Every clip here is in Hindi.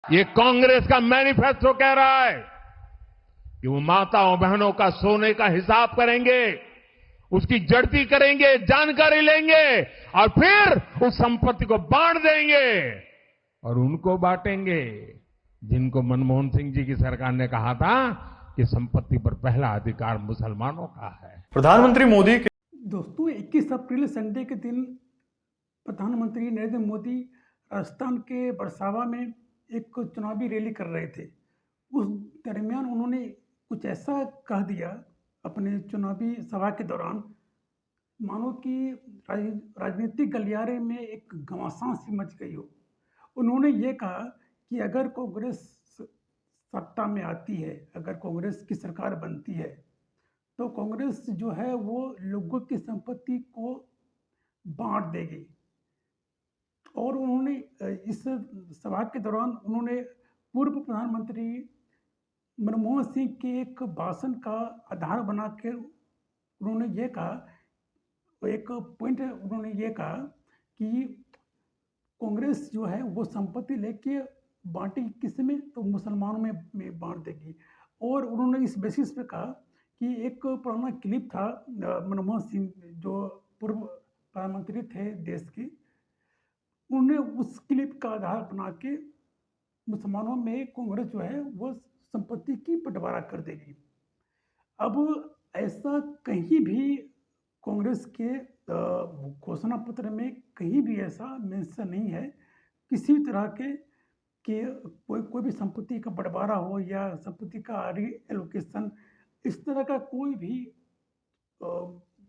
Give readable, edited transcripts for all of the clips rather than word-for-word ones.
ये कांग्रेस का मैनिफेस्टो कह रहा है कि वो माताओं बहनों का सोने का हिसाब करेंगे, उसकी जड़ती करेंगे, जानकारी लेंगे और फिर उस संपत्ति को बांट देंगे और उनको बांटेंगे जिनको मनमोहन सिंह जी की सरकार ने कहा था कि संपत्ति पर पहला अधिकार मुसलमानों का है। प्रधानमंत्री मोदी के दोस्तों 21 अप्रैल संडे के दिन प्रधानमंत्री नरेंद्र मोदी राजस्थान के बरसावा में एक चुनावी रैली कर रहे थे। उस दरमियान उन्होंने कुछ ऐसा कह दिया अपने चुनावी सभा के दौरान, मानो कि राजनीतिक गलियारे में एक घमासान सी मच गई हो। उन्होंने ये कहा कि अगर कांग्रेस सत्ता में आती है, अगर कांग्रेस की सरकार बनती है, तो कांग्रेस जो है वो लोगों की संपत्ति को बांट देगी। और उन्होंने इस सभा के दौरान उन्होंने पूर्व प्रधानमंत्री मनमोहन सिंह के एक भाषण का आधार बना के उन्होंने ये कहा, एक पॉइंट उन्होंने ये कहा कि कांग्रेस जो है वो संपत्ति लेके बांटेगी किस में, तो मुसलमानों में बांट देगी। और उन्होंने इस बेसिस पे कहा कि एक पुराना क्लिप था मनमोहन सिंह जो पूर्व प्रधानमंत्री थे देश के, उन्होंने उस क्लिप का आधार बना के मुसलमानों में कांग्रेस जो है वो संपत्ति की बंटवारा कर देगी। अब ऐसा कहीं भी कांग्रेस के घोषणा पत्र में कहीं भी ऐसा मेंशन नहीं है किसी भी तरह के कि कोई भी संपत्ति का बंटवारा हो या संपत्ति का रीएलोकेशन, इस तरह का कोई भी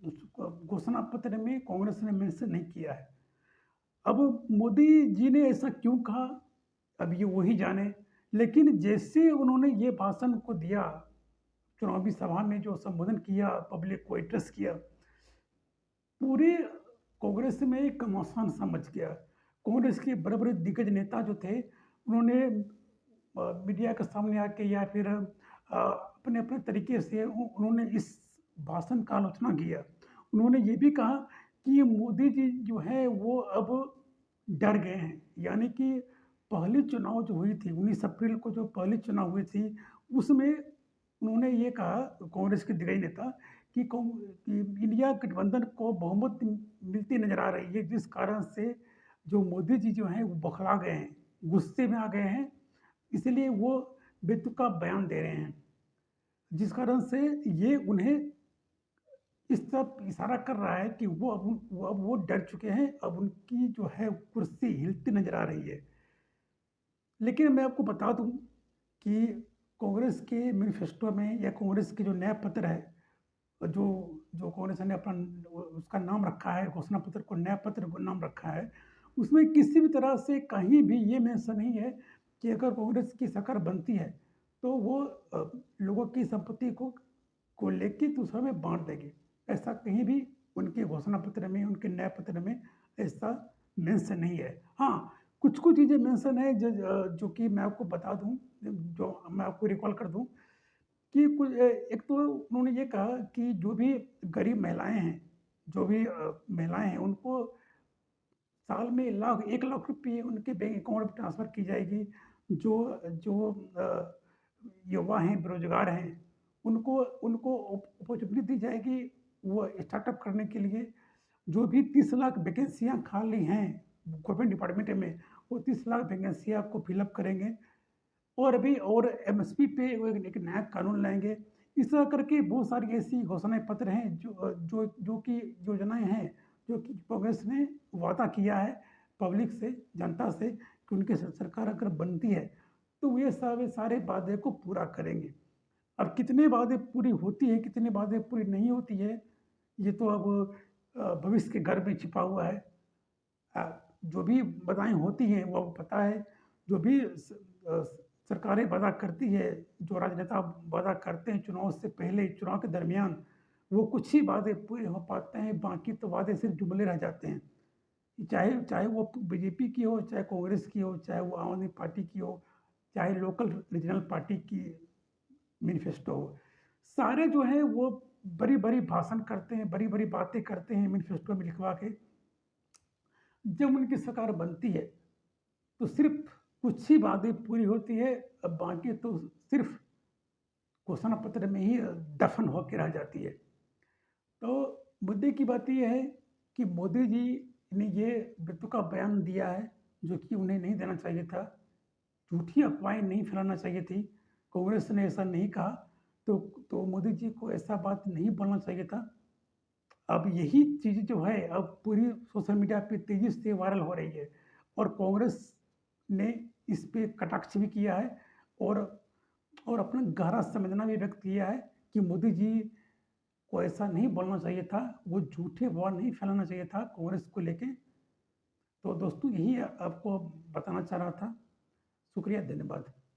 घोषणा पत्र में कांग्रेस ने मेंशन नहीं किया है। अब मोदी जी ने ऐसा क्यों कहा, अब ये वही जाने। लेकिन जैसे उन्होंने ये भाषण को दिया, चुनावी सभा में जो संबोधन किया, पब्लिक को एड्रेस किया, पूरे कांग्रेस में एक घमासान सा मच गया। कांग्रेस के बड़े बड़े दिग्गज नेता जो थे, उन्होंने मीडिया के सामने आके या फिर अपने अपने तरीके से उन्होंने इस भाषण का आलोचना किया। उन्होंने ये भी कहा कि मोदी जी जो है वो अब डर गए हैं। यानी कि पहली चुनाव जो हुई थी 19 अप्रैल को, जो पहली चुनाव हुई थी, उसमें उन्होंने ये कहा कांग्रेस के दिग्गज नेता कि इंडिया गठबंधन को बहुमत मिलती नजर आ रही है, जिस कारण से जो मोदी जी जो हैं वो बौखला गए हैं, गुस्से में आ गए हैं, इसलिए वो बेतुका बयान दे रहे हैं, जिस कारण से ये उन्हें इस तरफ इशारा कर रहा है कि वो डर चुके हैं, अब उनकी जो है कुर्सी हिलती नजर आ रही है। लेकिन मैं आपको बता दूं कि कांग्रेस के मैनिफेस्टो में या कांग्रेस के जो नया पत्र है, जो कांग्रेस ने अपना उसका नाम रखा है, घोषणा पत्र को नया पत्र को नाम रखा है, उसमें किसी भी तरह से कहीं भी ये मेंशन नहीं है कि अगर कांग्रेस की सरकार बनती है तो वो लोगों की संपत्ति को लेके दूसरों में बांट देगी। ऐसा कहीं भी उनके घोषणा पत्र में, उनके नए पत्र में ऐसा मेंशन नहीं है। हाँ, कुछ कुछ चीज़ें मेंशन है जो कि मैं आपको बता दूं, जो मैं आपको रिकॉल कर दूं कि कुछ एक तो उन्होंने ये कहा कि जो भी गरीब महिलाएं हैं, जो भी महिलाएं हैं, उनको साल में 1 लाख रुपये उनके बैंक अकाउंट में ट्रांसफ़र की जाएगी। जो जो युवा हैं, बेरोजगार हैं, उनको उनको अपॉर्चुनिटी दी जाएगी वो स्टार्टअप करने के लिए। जो भी 30 लाख वैकेंसियाँ खाली हैं गवर्नमेंट डिपार्टमेंट में, वो 30 लाख वैकेंसियाँ को फिलअप करेंगे। और अभी और एमएसपी पे वो एक नया कानून लाएंगे। इस तरह करके बहुत सारी ऐसी घोषणा पत्र हैं जो कि योजनाएं हैं जो कि कांग्रेस ने वादा किया है पब्लिक से, जनता से, कि उनकी सरकार अगर बनती है तो वे सारे वादे को पूरा करेंगे। अब कितने वादे पूरी होती है, कितने वादे पूरी नहीं होती है, ये तो अब भविष्य के घर में छिपा हुआ है। जो भी बाधाएं होती हैं वो पता है। जो भी सरकारें वादा करती है, जो राजनेता वादा करते हैं चुनाव से पहले, चुनाव के दरमियान, वो कुछ ही वादे पूरे हो पाते हैं, बाकी तो वादे सिर्फ जुमले रह जाते हैं। चाहे वो बीजेपी की हो, चाहे कांग्रेस की हो, चाहे वो आम आदमी पार्टी की हो, चाहे लोकल रीजनल पार्टी की मैनिफेस्टो हो, सारे जो है वो बड़ी बड़ी भाषण करते हैं, बड़ी बड़ी बातें करते हैं मैनिफेस्टो में लिखवा के। जब उनकी सरकार बनती है तो सिर्फ कुछ ही बातें पूरी होती है, अब बाकी तो सिर्फ घोषणा पत्र में ही दफन होकर रह जाती है। तो मुद्दे की बात ये है कि मोदी जी ने ये मृत्यु का बयान दिया है, जो कि उन्हें नहीं देना चाहिए था। झूठी अफ़वाहें नहीं फैलाना चाहिए थी। कांग्रेस ने ऐसा नहीं कहा, तो मोदी जी को ऐसा बात नहीं बोलना चाहिए था। अब यही चीज़ जो है अब पूरी सोशल मीडिया पे तेज़ी से वायरल हो रही है और कांग्रेस ने इस पे कटाक्ष भी किया है और अपना गहरा संवेदना भी व्यक्त किया है कि मोदी जी को ऐसा नहीं बोलना चाहिए था, वो झूठे अफ़वाह नहीं फैलाना चाहिए था कांग्रेस को लेके। तो दोस्तों यही आपको बताना चाह रहा था। शुक्रिया, धन्यवाद।